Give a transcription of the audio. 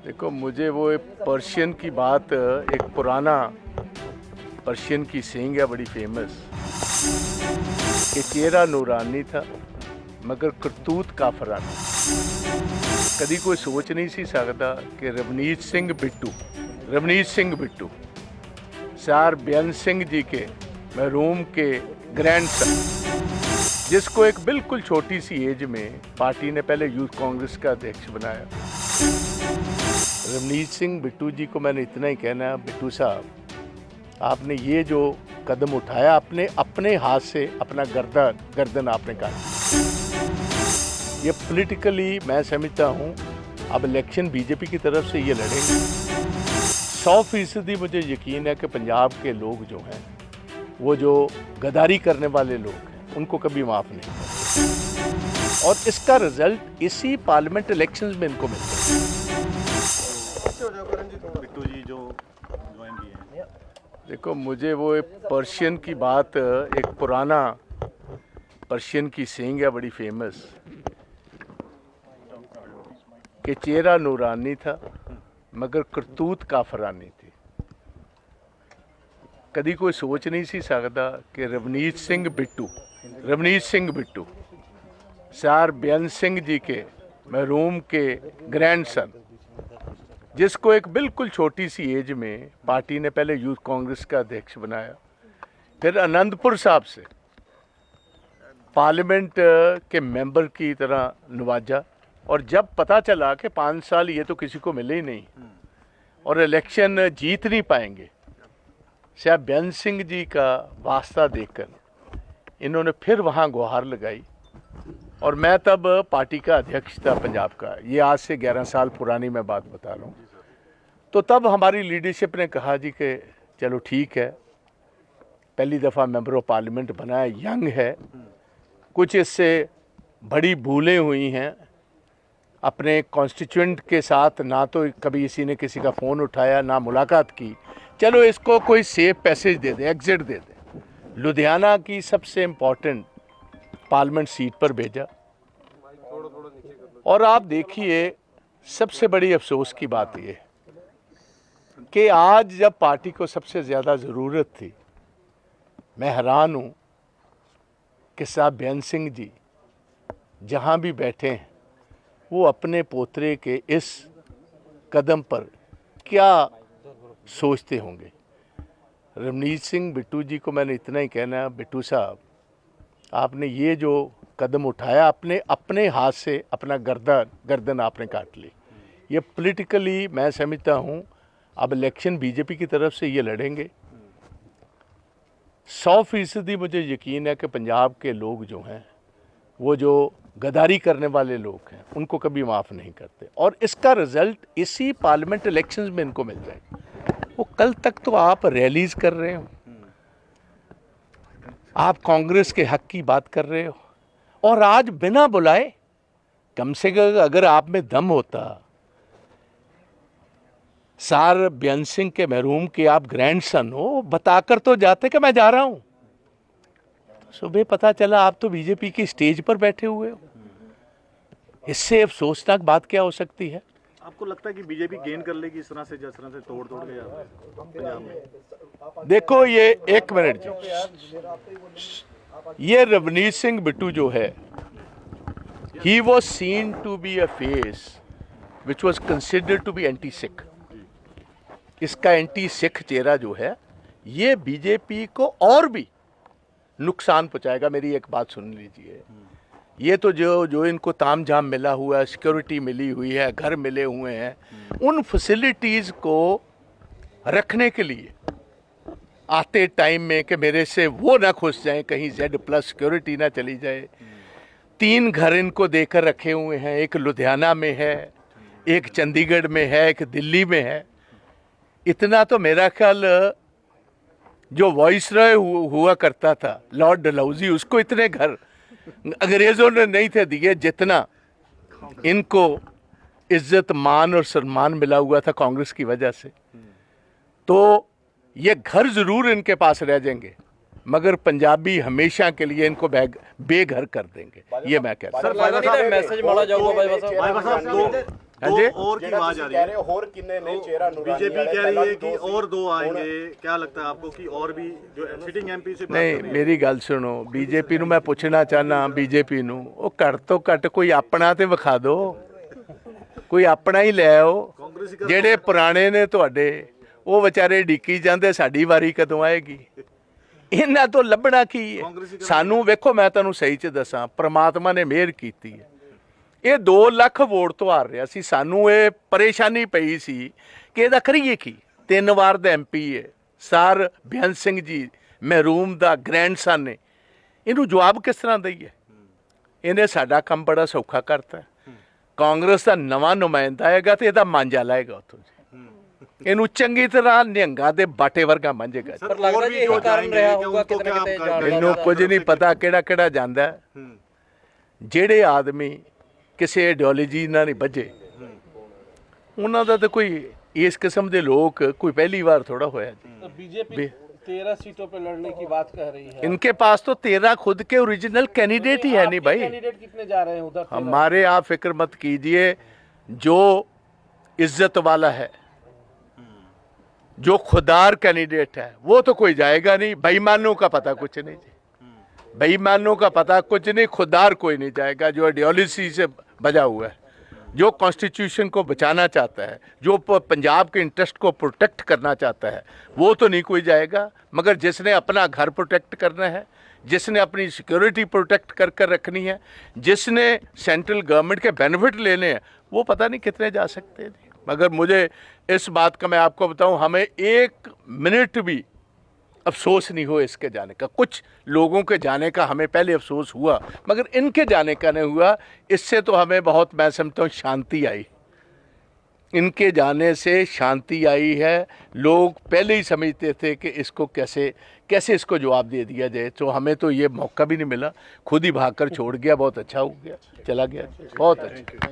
देखो, मुझे वो एक पर्शियन की बात, एक पुराना पर्शियन की सेइंग है बड़ी फेमस कि चेहरा नूरानी था मगर करतूत काफराना। कभी कोई सोच नहीं सी सकता कि रवनीत सिंह बिट्टू सर बेअंत सिंह जी के मरहूम के ग्रैंडसन, जिसको एक बिल्कुल छोटी सी एज में पार्टी ने पहले यूथ कांग्रेस का अध्यक्ष बनाया। रवनीत सिंह बिट्टू जी को मैंने इतना ही कहना है, बिट्टू साहब, आपने ये जो कदम उठाया, आपने अपने हाथ से अपना गर्दन आपने काटी। ये पॉलिटिकली मैं समझता हूँ अब इलेक्शन बीजेपी की तरफ से ये लड़ेंगे। 100% मुझे यकीन है कि पंजाब के लोग जो हैं, वो जो गद्दारी करने वाले लोग हैं, उनको कभी माफ़ नहीं करेंगे और इसका रिजल्ट इसी पार्लियामेंट इलेक्शंस में इनको मिलता है। बिट्टू जी जो ज्वाइन किए हैं, देखो, मुझे वो एक पर्शियन की बात, एक पुराना पर्शियन की सेइंग है बड़ी फेमस कि चेहरा नूरानी था मगर करतूत काफरानी थी। कभी कोई सोच नहीं सी सकता कि रवनीत सिंह बिट्टू सर बेअंत सिंह जी के मरहूम के ग्रैंडसन, जिसको एक बिल्कुल छोटी सी एज में पार्टी ने पहले यूथ कांग्रेस का अध्यक्ष बनाया, फिर आनंदपुर साहब से पार्लियामेंट के मेंबर की तरह नवाजा, और जब पता चला कि 5 साल ये तो किसी को मिले ही नहीं और इलेक्शन जीत नहीं पाएंगे, शायद बेअंत सिंह जी का वास्ता देखकर इन्होंने फिर वहाँ गुहार लगाई और मैं तब पार्टी का अध्यक्ष था पंजाब का। ये आज से 11 साल पुरानी मैं बात बता रहा हूँ। तो तब हमारी लीडरशिप ने कहा जी कि चलो ठीक है, पहली दफ़ा मेंबर ऑफ पार्लियामेंट बना है, यंग है, कुछ इससे बड़ी भूलें हुई हैं, अपने कॉन्स्टिट्यूएंट के साथ ना तो कभी किसी ने किसी का फ़ोन उठाया ना मुलाकात की, चलो इसको कोई सेफ पैसेज दे दें, एग्जिट दे दें। लुधियाना की सबसे इम्पॉर्टेंट पार्लियामेंट सीट पर भेजा और आप देखिए, सबसे बड़ी अफसोस की बात यह है कि आज जब पार्टी को सबसे ज़्यादा ज़रूरत थी, मैं हैरान हूँ कि साहब बेअंत सिंह जी जहाँ भी बैठे हैं, वो अपने पोतरे के इस कदम पर क्या सोचते होंगे। रवनीत सिंह बिट्टू जी को मैंने इतना ही कहना है, बिट्टू साहब, आपने ये जो कदम उठाया, आपने अपने हाथ से अपना गर्दन आपने काट ली। ये पॉलिटिकली मैं समझता हूँ अब इलेक्शन बीजेपी की तरफ से ये लड़ेंगे। 100% मुझे यकीन है कि पंजाब के लोग जो हैं, वो जो गद्दारी करने वाले लोग हैं, उनको कभी माफ़ नहीं करते और इसका रिजल्ट इसी पार्लियामेंट इलेक्शंस में इनको मिल जाएगा। वो कल तक तो आप रैलीज कर रहे हो, आप कांग्रेस के हक की बात कर रहे हो और आज बिना बुलाए, कम से कम अगर आप में दम होता, सर बेअंत सिंह के मरहूम के आप ग्रैंडसन हो, बताकर तो जाते कि मैं जा रहा हूं। सुबह पता चला आप तो बीजेपी की स्टेज पर बैठे हुए हो। इससे अफसोसनाक बात क्या हो सकती है? आपको लगता है कि बीजेपी गेन कर लेगी इस तरह से, जिस तरह से तोड़ के पंजाब में? देखो, ये एक मिनट ये रवनीत सिंह बिट्टू जो है, he was seen to be a face which was considered to be anti Sikh. इसका एंटी सिख चेहरा जो है, ये बीजेपी को और भी नुकसान पहुंचाएगा। मेरी एक बात सुन लीजिए, ये तो जो इनको ताम झाम मिला हुआ है, सिक्योरिटी मिली हुई है, घर मिले हुए हैं, उन फैसिलिटीज़ को रखने के लिए आते टाइम में कि मेरे से वो ना खुश जाएं, कहीं Z+ सिक्योरिटी ना चली जाए। 3 घर इनको देकर रखे हुए हैं, एक लुधियाना में है, एक चंडीगढ़ में है, एक दिल्ली में है। इतना तो मेरा ख्याल जो वाइसरॉय हुआ करता था लॉर्ड डलहौजी, उसको इतने घर अंग्रेज़ों ने नहीं थे दिए जितना इनको इज्जत मान और सम्मान मिला हुआ था कांग्रेस की वजह से। तो ये घर ज़रूर इनके पास रह जाएंगे, मगर पंजाबी हमेशा के लिए इनको बेघर कर देंगे, ये मैं कहता हूँ। सर, मैसेज मारा जाऊगा हाँ जी और की आवाज आ रही है और किन्ने ने चेहरा बीजेपी कह रही है कि और 2 आएंगे, क्या लगता है आपको कि और भी जो सिटिंग एमपी से बात कर नहीं रही है? मेरी गल सुनो, बीजेपी ਨੂੰ ਮੈਂ ਪੁੱਛਣਾ ਚਾਹਨਾ, बीजेपी ਨੂੰ ਉਹ ਘੱਟ ਤੋਂ ਘੱਟ ਕੋਈ ਆਪਣਾ ਤੇ ਵਿਖਾ ਦਿਓ, ਕੋਈ ਆਪਣਾ ਹੀ ਲੈ ਆਓ। ਕਾਂਗਰਸੀ ਕਰ ਜਿਹੜੇ ਪੁਰਾਣੇ ਨੇ ਤੁਹਾਡੇ ਉਹ ਵਿਚਾਰੇ ਢੀਕੀ ਜਾਂਦੇ ਸਾਡੀ ਵਾਰੀ ਕਦੋਂ ਆਏਗੀ। ਇਹਨਾਂ ਤੋਂ ਲੱਭਣਾ ਕੀ ਹੈ ਸਾਨੂੰ? ਵੇਖੋ ਮੈਂ ਤੁਹਾਨੂੰ ਸਹੀ ਚ ਦੱਸਾਂ, ਪ੍ਰਮਾਤਮਾ ਨੇ ਮਿਹਰ ਕੀਤੀ ਹੈ, ਇਹ 2 ਲੱਖ ਵੋਟ ਤੋਂ ਹਾਰ ਰਿਹਾ ਸੀ। ਸਾਨੂੰ ਇਹ ਪਰੇਸ਼ਾਨੀ ਪਈ ਸੀ ਕਿ ਇਹਦਾ ਕਰੀਏ ਕੀ। 3 ਵਾਰ ਦਾ ਐਮਪੀ ਹੈ ਸਰ ਬੇਅੰਤ ਸਿੰਘ ਜੀ ਮਹਿਰੂਮ ਦਾ ਗ੍ਰੈਂਡਸਨ ਨੇ, ਇਹਨੂੰ ਜਵਾਬ ਕਿਸ ਤਰ੍ਹਾਂ ਦਈਏ? ਇਹਨੇ ਸਾਡਾ ਕੰਮ ਬੜਾ ਸੌਖਾ ਕਰਤਾ। ਕਾਂਗਰਸ ਦਾ ਨਵਾਂ ਨੁਮਾਇੰਦਾ ਆਏਗਾ ਤੇ ਇਹਦਾ ਮਾਂਜਾ ਲਾਏਗਾ ਉੱਥੋਂ ਜੀ, ਇਹਨੂੰ ਚੰਗੀ ਤਰ੍ਹਾਂ ਨਿਹੰਗਾਂ ਦੇ ਬਾਟੇ ਵਰਗਾ ਮੰਝੇਗਾ। पर और भी जो जाएंगे कि उनको क्या आप कर- ਮੈਨੂੰ ਕੁਝ ਨਹੀਂ ਪਤਾ ਕਿਹੜਾ ਕਿਹੜਾ ਜਾਂਦਾ ਹੈ। ਜਿਹੜੇ ਆਦਮੀ ਕਿਸੇ ਆਈਡੀਓਲੋਜੀ ਨਾਲ ਨਹੀਂ ਬੱਝੇ ਉਹਨਾਂ ਦਾ ਤਾਂ ਕੋਈ ਇਸ ਕਿਸਮ ਦੇ ਲੋਕ ਕੋਈ ਪਹਿਲੀ ਵਾਰ ਥੋੜਾ ਹੋਇਆ ਜੀ। तो बीजेपी 13 सीटों पे लड़ने की बात कह रही है। इनके पास तो 13 खुद के ओरिजिनल कैंडिडेट ही है नहीं भाई। कैंडिडेट कितने जा रहे हैं उधर? हमारे आप फिक्र मत कीजिए, जो इज्जत वाला है, जो खुदार कैंडिडेट है वो तो कोई जाएगा नहीं। बेईमानों का पता कुछ नहीं जी, बेईमानों का पता कुछ नहीं, खुदार कोई नहीं जाएगा। जो आइडियोलॉजी से बजा हुआ है, जो कॉन्स्टिट्यूशन को बचाना चाहता है, जो पंजाब के इंटरेस्ट को प्रोटेक्ट करना चाहता है, वो तो नहीं कोई जाएगा। मगर जिसने अपना घर प्रोटेक्ट करना है, जिसने अपनी सिक्योरिटी प्रोटेक्ट कर कर रखनी है, जिसने सेंट्रल गवर्नमेंट के बेनिफिट लेने हैं, वो पता नहीं कितने जा सकते हैं। मगर मुझे इस बात का मैं आपको बताऊं, हमें 1 मिनट भी अफसोस नहीं हो इसके जाने का। कुछ लोगों के जाने का हमें पहले अफसोस हुआ, मगर इनके जाने का नहीं हुआ। इससे तो हमें बहुत, मैं समझता हूँ, शांति आई। इनके जाने से शांति आई है। लोग पहले ही समझते थे कि इसको कैसे कैसे इसको जवाब दे दिया जाए, तो हमें तो ये मौका भी नहीं मिला, खुद ही भागकर छोड़ गया। बहुत अच्छा हो गया, चला गया, बहुत अच्छा।